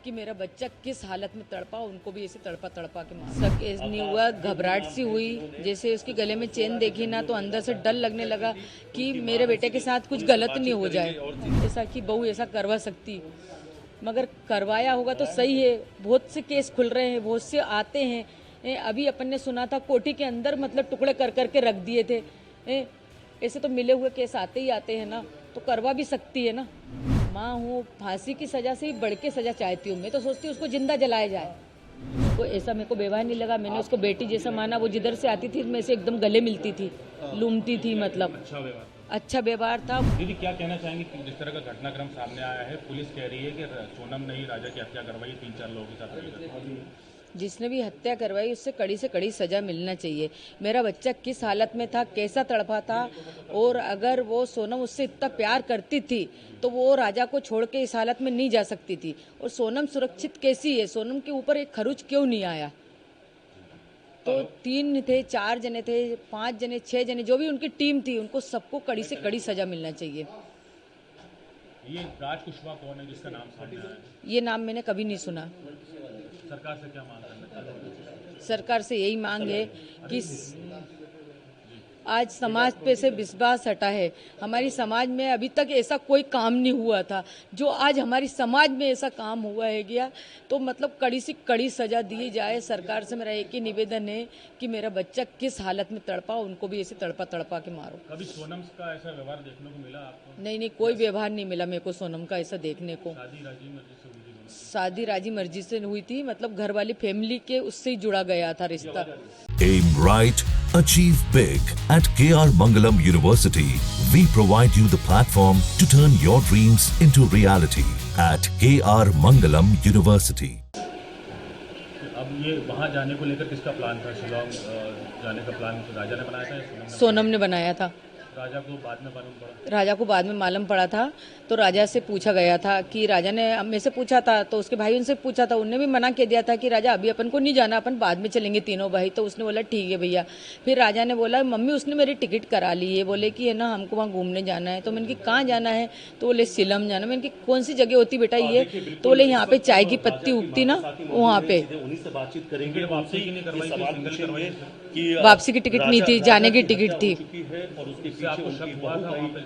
कि मेरा बच्चा किस हालत में तड़पा, उनको भी ऐसे तड़पा तड़पा के मारा। सब केस नहीं हुआ, घबराहट सी हुई। जैसे उसके गले में चेन देखी ना तो अंदर से डर लगने लगा कि मेरे बेटे के साथ कुछ गलत नहीं हो जाए, ऐसा कि बहू ऐसा करवा सकती। मगर करवाया होगा तो सही है। बहुत से केस खुल रहे हैं, बहुत से आते हैं। अभी अपन ने सुना था कोठी के अंदर मतलब टुकड़े कर करके रख दिए थे। ऐसे तो मिले हुए केस आते ही आते हैं ना, तो करवा भी सकती है ना। माँ हूँ, फांसी की सजा से भी बढ़ के सजा चाहती हूँ। मैं तो सोचती हूँ उसको जिंदा जलाया जाए। वो ऐसा मेरे को व्यवहार नहीं लगा। मैंने उसको बेटी जैसा माना। वो जिधर से आती थी मैं से एकदम गले मिलती थी, लूमती थी, मतलब अच्छा व्यवहार था। दीदी क्या कहना चाहेंगे कि जिस तरह का घटनाक्रम सामने आया है, पुलिस कह रही है कि सोनम ने ही राजा की हत्या करवाई 3-4 लोगों के साथ। जिसने भी हत्या करवाई उससे कड़ी से कड़ी सजा मिलना चाहिए। मेरा बच्चा किस हालत में था, कैसा तड़पा था, और अगर वो सोनम उससे इतना प्यार करती थी तो वो राजा को छोड़ के इस हालत में नहीं जा सकती थी। और सोनम सुरक्षित कैसी है, सोनम के ऊपर एक खरोच क्यों नहीं आया? तो 3 थे, 4 जने थे, 5 जने, 6 जने, जो भी उनकी टीम थी, उनको सबको कड़ी से कड़ी सजा मिलना चाहिए। ये राज कुशवाहा कौन है जिसका नाम सामने आया है? ये नाम मैंने कभी नहीं सुना। सरकार से क्या मांग करना चाहते हैं? सरकार से यही मांग है कि आज समाज पे से विश्वास हटा है। हमारी समाज में अभी तक ऐसा कोई काम नहीं हुआ था, जो आज हमारी समाज में ऐसा काम हुआ है गया, तो मतलब कड़ी से कड़ी सजा दी जाए। सरकार से मेरा एक ही निवेदन है कि मेरा बच्चा किस हालत में तड़पा, उनको भी ऐसे तड़पा तड़पा के मारो। कभी सोनम का ऐसा व्यवहार देखने को मिला आपको? नहीं, कोई व्यवहार नहीं मिला मेरे को सोनम का ऐसा देखने को। शादी राजी मर्जी से हुई थी? शादी राजी मर्जी से हुई थी, मतलब घर वाली फैमिली के उससे ही जुड़ा गया था रिश्ता। Aim right, achieve big. At KR Mangalam University, we provide you the platform to turn your dreams into reality. At KR Mangalam University. अब ये वहाँ जाने को लेकर किसका प्लान था? शिलोंग जाने का प्लान राजा ने बनाया था या सोनम ने बनाया था। राजा को बाद में मालूम पड़ा? राजा को बाद में मालूम पड़ा था, तो राजा से पूछा गया था कि राजा ने मेरे से पूछा था, तो उसके भाई उनसे पूछा था, उनने भी मना कर दिया था कि राजा अभी अपन को नहीं जाना, अपन बाद में चलेंगे तीनों भाई। तो उसने बोला ठीक है भैया। फिर राजा ने बोला मम्मी उसने मेरी टिकट करा ली है, बोले कि है ना हमको वहाँ घूमने जाना है। तो मैंने कि कहाँ जाना है? तो बोले शिलम जाना। मैंने कि कौन सी जगह होती बेटा ये? तो बोले यहाँ पे चाय की पत्ती उगती ना, वहाँ पे। उन्हीं से बातचीत करेंगे। वापसी की नहीं करवाई, सवाल सिंगल पूछेंगे कि वापसी की टिकट नहीं थी, जाने की टिकट थी। और उसके पीछे आपको शक हुआ था वहाँ पे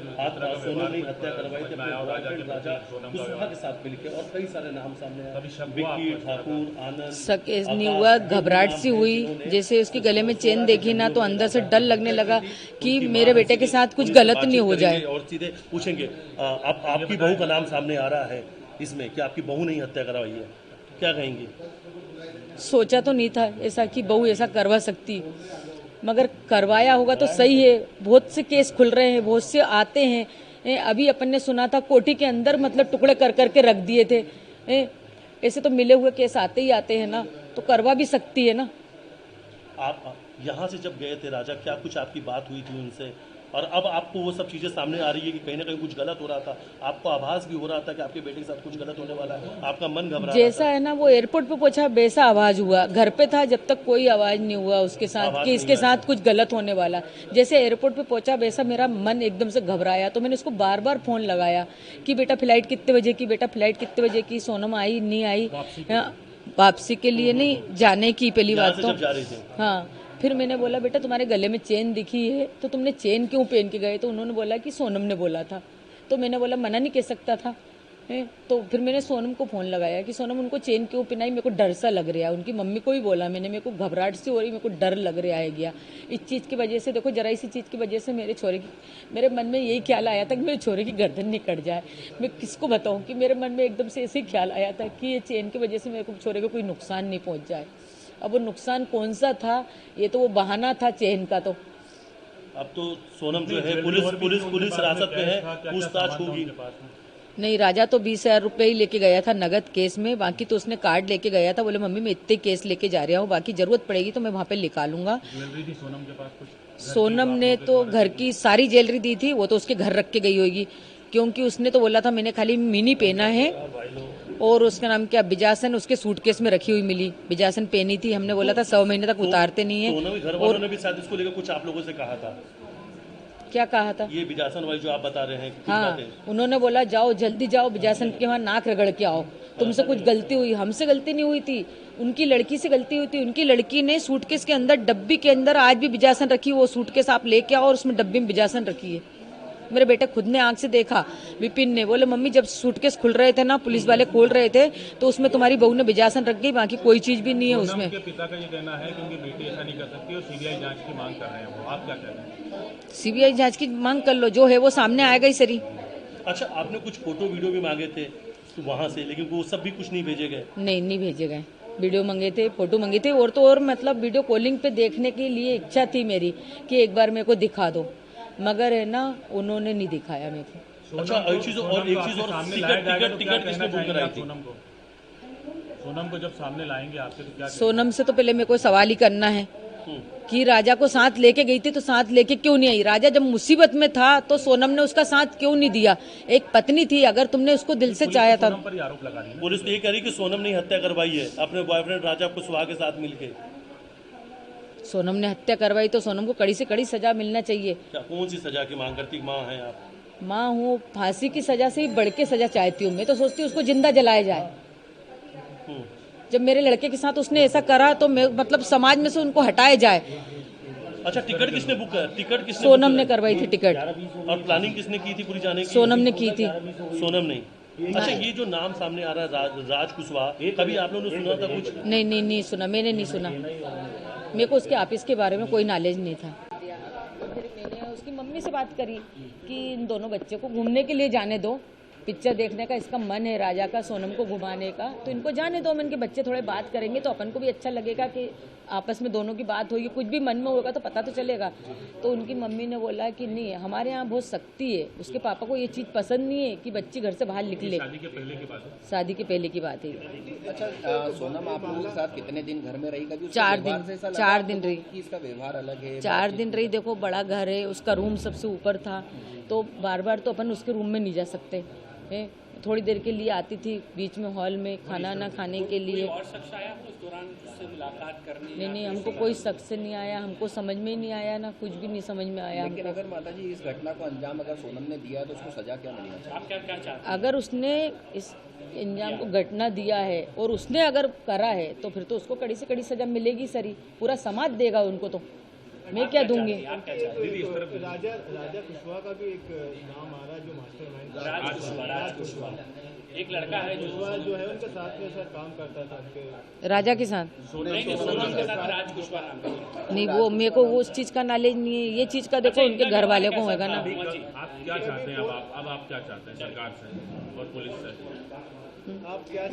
सोनम ने हत्या करवाई थी अपने बॉयफ्रेंड राजा कुशवाहा के साथ मिलकर, और कई सारे नाम सामने आए। विक्की ठाकुर, आनंद, शक नहीं हुआ, घबराहट सी हुई। जैसे उसके गले में चेन देखी ना तो अंदर से डर लगने लगा कि मेरे बेटे के साथ कुछ गलत नहीं हो जाए। और सीधे पूछेंगे आपकी बहू का नाम सामने आ रहा है इसमें, कि आपकी बहू ने ही हत्या करवाई है, क्या कहेंगे? सोचा तो नहीं था ऐसा कि बहू ऐसा करवा सकती, मगर करवाया होगा तो सही है। बहुत से केस खुल रहे हैं, बहुत से आते हैं। अभी अपन ने सुना था कोठी के अंदर मतलब टुकड़े कर करके रख दिए थे। ऐसे तो मिले हुए केस आते ही आते हैं ना, तो करवा भी सकती है ना। आप यहाँ से जब गए थे राजा, क्या कुछ आपकी बात हुई थी उनसे? और अब आपको वो सब चीज़ें सामने आ रही है कि कहीं ना कहीं कुछ गलत हो रहा था, आपको आभास भी हो रहा था कि आपके बेटे के साथ कुछ गलत होने वाला है, आपका मन घबरा जैसा है ना वो एयरपोर्ट पे पहुंचा वैसा आवाज हुआ। घर पे था जब तक कोई आवाज नहीं हुआ उसके साथ कि इसके साथ कुछ गलत होने वाला। जैसे एयरपोर्ट पे पहुंचा वैसा मेरा मन एकदम से घबराया। तो मैंने उसको बार बार फोन लगाया कि बेटा फ्लाइट कितने बजे की, बेटा फ्लाइट कितने बजे की, सोनम आई नहीं आई? वापसी के लिए नहीं, जाने की पहली बात तो। हाँ, फिर मैंने बोला बेटा तुम्हारे गले में चेन दिखी है तो तुमने चेन क्यों पहन के गए? तो उन्होंने बोला कि सोनम ने बोला था। तो मैंने बोला मना नहीं कह सकता था। तो फिर मैंने सोनम को फोन लगाया कि सोनम उनको चेन क्यों पहनाई, मेरे को डर सा लग रहा है। उनकी मम्मी को भी बोला मैंने, मेरे को घबराहट सी हो रही, मेरे को डर लग रहा है गया इस चीज़ की वजह से। देखो जरा इसी चीज़ की वजह से मेरे मन में यही ख्याल आया था कि मेरे छोरे की गर्दन नहीं कट जाए। मैं किसको बताऊँ कि मेरे मन में एकदम से ऐसे ही ख्याल आया था कि ये चेन की वजह से मेरे को छोरे को कोई नुकसान नहीं पहुँच जाए। अब वो नुकसान कौन सा था? ये तो वो बहाना था चेन का। तो अब तो सोनम जो है पुलिस हिरासत में है, पूछताछ होगी। नहीं, राजा तो 20,000 रुपये ही लेके गया था नगद केस में, बाकी तो उसने कार्ड लेके गया था। बोले मम्मी मैं इतने केस लेके जा रहा हूँ, बाकी जरूरत पड़ेगी तो मैं वहाँ पे निकालूंगा। ज्वेलरी थी सोनम के पास कुछ? सोनम ने तो घर की सारी ज्वेलरी दी थी, वो तो उसके घर रख के गई होगी, क्योंकि उसने तो बोला था मैंने खाली मिनी पहना है। और उसका नाम क्या, बिजासन, उसके सूटकेस में रखी हुई मिली, बिजासन पहनी थी। हमने बोला था 100 महीने तक उतारते नहीं है। और ने भी शायद इसको लेकर कुछ आप लोगों से कहा था? क्या कहा था? ये बिजासन वाली जो आप बता रहे हैं, हाँ, उन्होंने बोला जाओ जल्दी जाओ बिजासन के वहाँ नाक रगड़ के आओ। तुमसे कुछ गलती हुई, हमसे गलती नहीं हुई थी, उनकी लड़की से गलती हुई थी। उनकी लड़की ने सूटकेस के अंदर, डब्बी के अंदर आज भी बिजासन रखी, वो सूटकेस आप लेके आओ और उसमें डब्बी में बिजासन रखी है। मेरे बेटे खुद ने आंख से देखा, विपिन ने, बोले मम्मी जब सूटकेस खुल रहे थे ना, पुलिस वाले खोल रहे थे, तो उसमें तुम्हारी बहू ने बिजासन रख गई, बाकी कोई चीज भी नहीं है उसमें। उनके पिता का ये कहना है कि उनकी बेटी ऐसा नहीं कर सकती और सीबीआई जांच की मांग कर रहे हैं वो, आप क्या कह रहे हैं? सीबीआई जांच की मांग कर लो, जो है वो सामने आएगा ही सरी। अच्छा, आपने कुछ फोटो वीडियो भी मांगे थे वहाँ से, लेकिन वो सब भी कुछ नहीं भेजे गए? नहीं भेजे गए। वीडियो मंगे थे, फोटो मंगे थे, और तो और मतलब वीडियो कॉलिंग पे देखने के लिए इच्छा थी मेरी कि एक बार मेरे को दिखा दो, मगर है ना उन्होंने नहीं दिखाया मेरे को। अच्छा, एक चीज और टिकट किसने बुक कराई थी? सोनम को जब सामने लाएंगे आपके तो क्या? सोनम से तो पहले मेरे को सवाल ही करना है कि राजा को साथ लेके गई थी तो साथ लेके क्यों नहीं आई? राजा जब मुसीबत में था तो सोनम ने उसका साथ क्यों नहीं दिया? एक पत्नी थी, अगर तुमने उसको दिल से चाहा था। पर आरोप लगा रही है पुलिस तो ये कह रही कि सोनम ने हत्या करवाई है अपने बॉयफ्रेंड राजा कुशवाहा के साथ मिलके। सोनम ने हत्या करवाई तो सोनम को कड़ी से कड़ी सजा मिलना चाहिए। क्या, कौन सी सजा की मांग करती? माँ हैं आप? माँ हूँ, फांसी की सजा से ही बढ़ के सजा चाहती हूँ। मैं तो सोचती हूँ उसको जिंदा जलाया जाए। जब मेरे लड़के के साथ उसने ऐसा करा तो मतलब समाज में से उनको हटाया जाए। अच्छा, टिकट किसने बुक कर? टिकट किसने? सोनम ने करवाई थी टिकट। और प्लानिंग किसने की थी पूरी जाने की? सोनम ने की थी। सोनम नहीं। अच्छा, ये जो नाम सामने आ रहा है राज कुशवाहा, कभी आप लोगों ने सुना था कुछ? नहीं सुना, मैंने नहीं सुना। मेरे को उसके ऑफिस के बारे में कोई नॉलेज नहीं था। फिर मैंने उसकी मम्मी से बात करी कि इन दोनों बच्चे को घूमने के लिए जाने दो, पिक्चर देखने का इसका मन है राजा का, सोनम को घुमाने का, तो इनको जाने दो। मैं इनके बच्चे थोड़े बात करेंगे तो अपन को भी अच्छा लगेगा कि आपस में दोनों की बात होगी, कुछ भी मन में होगा तो पता तो चलेगा। तो उनकी मम्मी ने बोला कि नहीं, हमारे यहाँ बहुत सख्ती है, उसके पापा को ये चीज़ पसंद नहीं है कि बच्ची घर से बाहर निकले। शादी के पहले की बात है? शादी के पहले की बात है। अच्छा, सोनम आप लोगों के साथ कितने दिन घर में रही? कभी 4 दिन रही। इसका व्यवहार अलग है? 4 दिन रही। देखो बड़ा घर है, उसका रूम सबसे ऊपर था, तो बार बार तो अपन उसके रूम में नहीं जा सकते हैं। थोड़ी देर के लिए आती थी बीच में हॉल में खाना ना खाने के लिए। और शख्स आया उस दौरान उससे मुलाकात करने? नहीं, हमको कोई शख्स नहीं आया, हमको समझ में ही नहीं आया ना, कुछ भी नहीं समझ में आया। लेकिन अगर माता जी इस घटना को अंजाम अगर सोनम ने दिया तो उसको सजा क्या मिलनी चाहिए? आप क्या चाहते हैं? अगर उसने इस अंजाम को घटना दिया है और उसने अगर करा है तो फिर तो उसको कड़ी से कड़ी सजा मिलेगी सरी। पूरा समाज देगा उनको, तो मैं क्या दूंगी? राजा कुशवाहा का भी एक नाम आ रहा है जो मास्टरमाइंड राज कुशवाहा एक लड़का है जो है उनके साथ में सर काम करता था उनके राजा के साथ। सोनम के साथ राज कुशवाहा नाम है। नहीं, वो मेरे को वो उस चीज़ का नॉलेज नहीं है। ये चीज़ का देखो उनके घर वाले को होगा ना। आप क्या चाहते हैं? अब आप क्या चाहते हैं सरकार से और पुलिस से?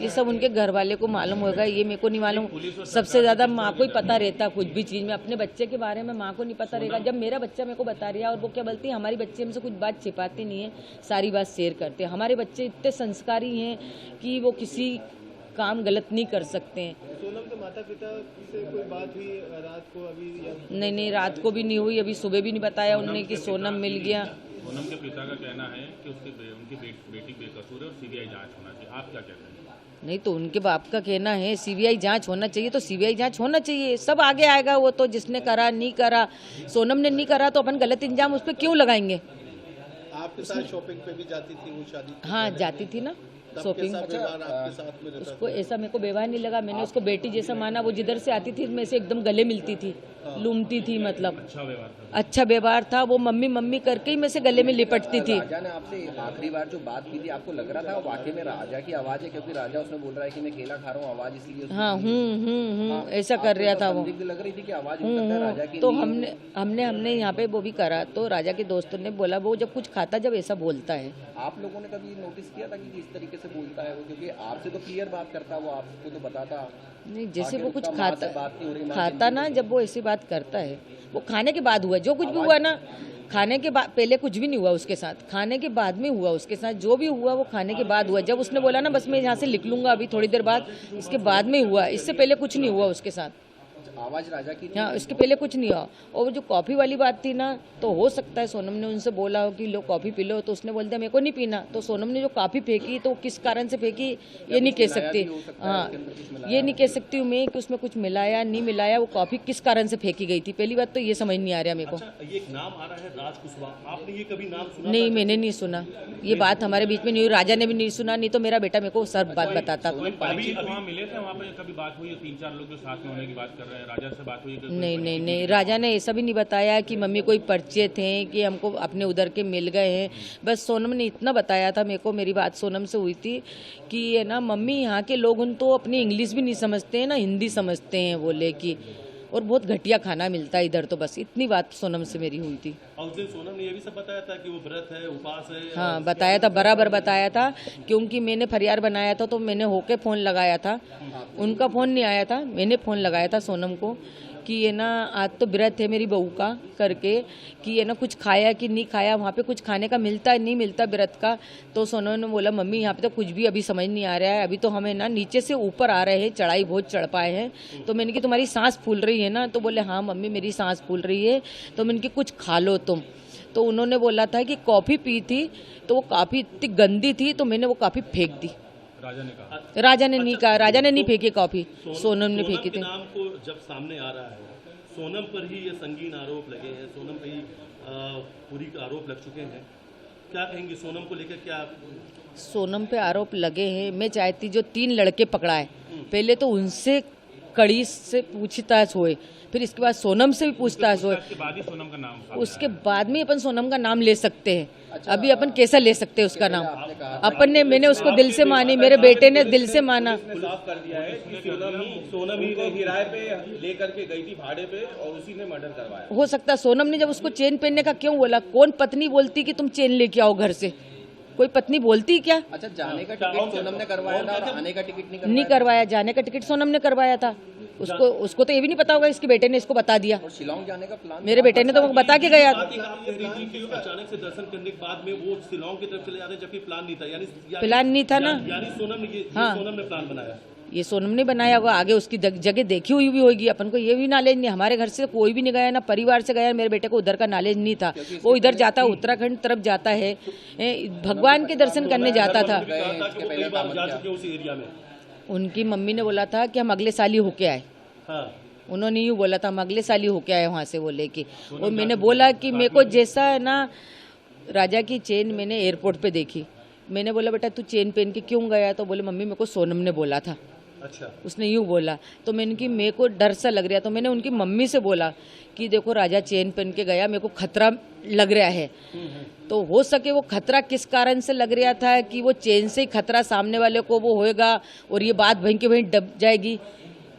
ये सब उनके घर वाले को मालूम होगा, ये मेरे को नहीं मालूम। सबसे ज्यादा माँ को ही पता रहता कुछ भी चीज में। अपने बच्चे के बारे में माँ को नहीं पता रहेगा। जब मेरा बच्चा मेरे को बता रहा है, और वो क्या बोलती है, हमारी बच्चे हमसे कुछ बात छिपाती नहीं है, सारी बात शेयर करते हैं। हमारे बच्चे इतने संस्कारी हैं कि वो किसी काम गलत नहीं कर सकते हैं। सोनम के माता पिता से कोई बात हुई रात को? अभी नहीं, रात को भी नहीं हुई, अभी सुबह भी नहीं बताया उन्होंने कि सोनम मिल गया। सोनम के पिता का कहना है कि उनकी बेटी बेकसूर है और सीबीआई जांच होना चाहिए, आप क्या कहते हैं? नहीं, तो उनके बाप का कहना है सीबीआई जांच होना चाहिए, तो सीबीआई जांच होना चाहिए। सब आगे आएगा, वो तो जिसने करा नहीं करा। सोनम ने नहीं करा तो अपन गलत इंजाम उस पर क्यों लगाएंगे? आपके साथ शॉपिंग पे भी जाती थी वो शादी? हाँ, जाती थी ना शॉपिंग। आपके साथ में रहता उसको ऐसा मेरे को व्यवहार नहीं लगा। मैंने उसको बेटी जैसा माना। वो जिधर से आती थी मैं से एकदम गले मिलती थी, लूमती थी, मतलब अच्छा व्यवहार था। वो मम्मी मम्मी करके ही मैं से गले में लिपटती थी। राजा ने आपसे आखिरी बार जो बात की थी, आपको लग रहा था वाकई में राजा की आवाज है? क्योंकि राजा उसमें बोल रहा है कि मैं केला खा रहा हूँ, आवाज इसलिए। हाँ, ऐसा कर रहा था वो। लग रही थी कि आवाज राजा की। तो हमने यहाँ पे वो भी करा, तो राजा के दोस्तों ने बोला वो जब कुछ खाता जब ऐसा बोलता है। आप लोगों ने कभी नोटिस किया था कि किस तरीके से बोलता है वो? क्योंकि आपसे तो क्लियर बात करता, वो आपको तो बताता नहीं, जैसे वो कुछ खाता खाता ना, जब वो ऐसी बात करता है, वो खाने के बाद हुआ। जो कुछ भी हुआ ना, खाने के बाद, पहले कुछ भी नहीं हुआ उसके साथ, खाने के बाद में हुआ उसके साथ। जो भी हुआ वो खाने के बाद हुआ। जब उसने बोला ना बस मैं यहाँ से लिख लूंगा अभी थोड़ी देर बाद, इसके बाद में हुआ, इससे पहले कुछ नहीं हुआ उसके साथ। आवाज राजा की थी? हाँ, इसके पहले कुछ नहीं हुआ। और वो जो कॉफ़ी वाली बात थी ना, तो हो सकता है सोनम ने उनसे बोला हो कि लो कॉफ़ी पी लो, तो उसने बोल दिया मेरे को नहीं पीना। तो सोनम ने जो कॉफ़ी फेंकी तो किस कारण से फेंकी ये नहीं कह सकती। हाँ, ये नहीं कह सकती हूँ मैं कि उसमें कुछ मिलाया नहीं मिलाया, वो कॉफ़ी किस कारण से फेंकी गई थी, पहली बात तो ये समझ नहीं आ रहा मेरे को। अच्छा, ये एक नाम आ रहा है राज कुशवाहा, आपने ये कभी नाम सुना? नहीं, मैंने नहीं सुना, ये बात हमारे बीच में नहीं हुई, राजा ने भी नहीं सुना, नहीं तो मेरा बेटा मेरे को सब बात बताता। अभी वहाँ मिले थे, वहाँ पे कभी बात हुई है? 3-4 लोग जो साथ में होने की बात कर रहे हैं, राजा से बात हुई है? नहीं, राजा ने ऐसा भी नहीं बताया कि मम्मी कोई परिचय थे कि हमको अपने उधर के मिल गए हैं। बस सोनम ने इतना बताया था मेरे को, मेरी बात सोनम से हुई थी कि है ना मम्मी यहाँ के लोग उन तो अपनी इंग्लिश भी नहीं समझते हैं ना हिंदी समझते हैं बोले कि, और बहुत घटिया खाना मिलता है इधर, तो बस इतनी बात सोनम से मेरी हुई थी। और उस दिन सोनम ने ये भी सब बताया था कि वो व्रत है, उपास है? हाँ, बताया था, बराबर बताया था, क्योंकि मैंने फरियाद बनाया था तो मैंने होके फ़ोन लगाया था, उनका फ़ोन नहीं आया था, मैंने फ़ोन लगाया था सोनम को कि ये ना आज तो व्रत है मेरी बहू का करके, कि ये ना कुछ खाया कि नहीं खाया, वहाँ पे कुछ खाने का मिलता है नहीं मिलता व्रत का। तो सोनम ने बोला मम्मी यहाँ पे तो कुछ भी अभी समझ नहीं आ रहा है, अभी तो हमें ना नीचे से ऊपर आ रहे हैं, चढ़ाई बहुत चढ़ पाए हैं। तो मैंने कि तुम्हारी सांस फूल रही है ना? तो बोले हाँ मम्मी मेरी सांस फूल रही है। तो मैंने कि कुछ खा लो तुम। तो उन्होंने बोला था कि कॉफ़ी पी थी तो वो काफ़ी इतनी गंदी थी तो मैंने वो कॉफ़ी फेंक दी। राजा ने कहा? राजा ने नहीं कहा, राजा ने नहीं फेंकी कॉफ़ी, सोनम ने फेंकी थी। नाम को जब सामने आ रहा है, सोनम पर ही ये संगीन आरोप लगे हैं, सोनम पे ही पूरी आरोप लग चुके हैं, क्या कहेंगे सोनम को लेकर? क्या सोनम पे आरोप लगे हैं, मैं चाहती जो 3 लड़के पकड़ाए पहले तो उनसे कड़ी से पूछताछ होए, फिर इसके बाद सोनम से भी पूछताछ होए, उसके बाद ही सोनम का नाम, उसके बाद में अपन सोनम का नाम ले सकते हैं। अभी अपन कैसा ले सकते हैं उसका नाम? अपन ने, मैंने उसको दिल से मानी, मेरे बेटे ने दिल से माना। साफ कर दिया है कि सोनम ही ने किराए पे लेकर के गई थी भाड़े पे और उसी ने मर्डर करवाया। हो सकता है सोनम ने जब उसको चेन पहनने का क्यों बोला? कौन पत्नी बोलती कि तुम चेन लेके आओ घर से? कोई पत्नी बोलती क्या? अच्छा, जाने का टिकट सोनम ने करवाया था और आने का टिकट नहीं करवाया। जाने का टिकट सोनम ने करवाया था। उसको तो ये भी नहीं पता होगा, इसके बेटे ने इसको बता दिया। और शिलोंग जाने का प्लान मेरे बेटे ने तो वो बता के गया। अचानक से दर्शन करने के बाद में वो शिलोंग की तरफ चले जाते हैं जबकि प्लान नहीं था, यानी प्लान नहीं था ना, यानी सोनम ने हाँ, सोनम ने प्लान बनाया। ये सोनम ने बनाया होगा, आगे उसकी जगह देखी हुई भी होगी, अपन को ये भी नॉलेज नहीं। हमारे घर से कोई भी नहीं गया ना, परिवार से गया, मेरे बेटे को उधर का नॉलेज नहीं था। वो इधर जाता है, उत्तराखंड तरफ जाता है, भगवान के दर्शन करने जाता था। उनकी मम्मी ने बोला था कि हम अगले साल ही होके आए। उन्होंने यूँ बोला था हम अगले साल ही होके आए वहाँ से, वो लेके। और मैंने बोला कि मेरे को जैसा है ना, राजा की चेन मैंने एयरपोर्ट पे देखी, मैंने बोला बेटा तू चेन पहन के क्यों गया? तो बोले मम्मी मेरे को सोनम ने बोला था। अच्छा, उसने यूँ बोला तो मैंने कि मेरे को डर सा लग रहा, तो मैंने उनकी मम्मी से बोला कि देखो राजा चेन पहन के गया, मेरे को खतरा लग रहा है। तो हो सके वो खतरा किस कारण से लग रहा था कि वो चेन से ही खतरा सामने वाले को वो होएगा और ये बात वहीं के वहीं दब जाएगी।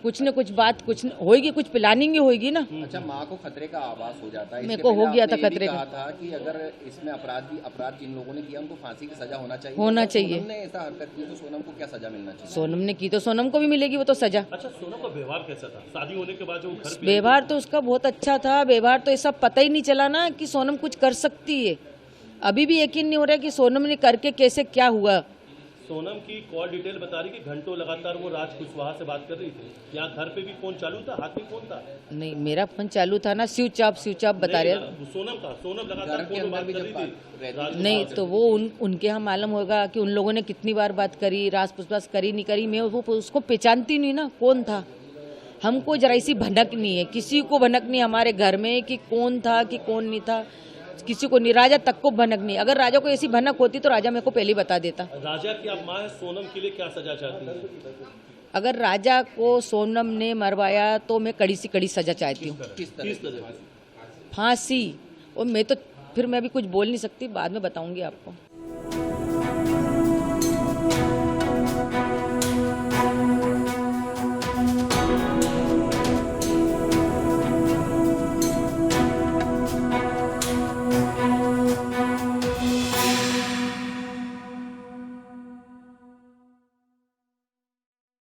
कुछ न कुछ बात कुछ होएगी, कुछ प्लानिंग ही होएगी ना। अच्छा, माँ को खतरे का आभास हो जाता है। मेरे को हो गया था खतरे का। कहा था कि अगर इसमें अपराध जिन लोगों ने किया उनको फांसी की सजा होना चाहिए। सोनम ने ऐसा हरकत की तो सोनम को क्या सजा मिलना चाहिए? सोनम ने की तो सोनम को भी मिलेगी वो तो सजा। अच्छा, सोनम का व्यवहार कैसा था शादी होने के बाद? जो घर व्यवहार तो उसका बहुत अच्छा था। व्यवहार तो ऐसा पता ही नहीं चला ना कि सोनम कुछ कर सकती है। अभी भी यकीन नहीं हो रहा कि सोनम ने करके कैसे क्या हुआ। सोनम की कॉल डिटेल बता रही कि घंटों लगातार वो राज कुशवाहा से बात कर रही थी। यहाँ घर पे भी फोन चालू था, हाथ में फोन था? नहीं, मेरा फोन चालू था ना, स्विच ऑफ बता रहे। सोनम लगातार फोन पे बात कर रही थी। नहीं तो वो उनके यहाँ मालूम होगा कि उन लोगों ने कितनी बार बात करी, राज पुछताछ करी नहीं करी। मैं वो उसको पहचानती नहीं ना कौन था। हमको जरा सी भनक नहीं है, किसी को भनक नहीं हमारे घर में कि कौन था कि कौन नहीं था, किसी को नहीं। राजा तक को भनक नहीं। अगर राजा को ऐसी भनक होती तो राजा मेरे को पहले ही बता देता। राजा की आप माँ है, सोनम के लिए क्या सजा चाहती है? अगर राजा को सोनम ने मरवाया तो मैं कड़ी से कड़ी सजा चाहती हूँ, किस तरह? फांसी। और मैं तो फिर मैं भी कुछ बोल नहीं सकती, बाद में बताऊंगी आपको।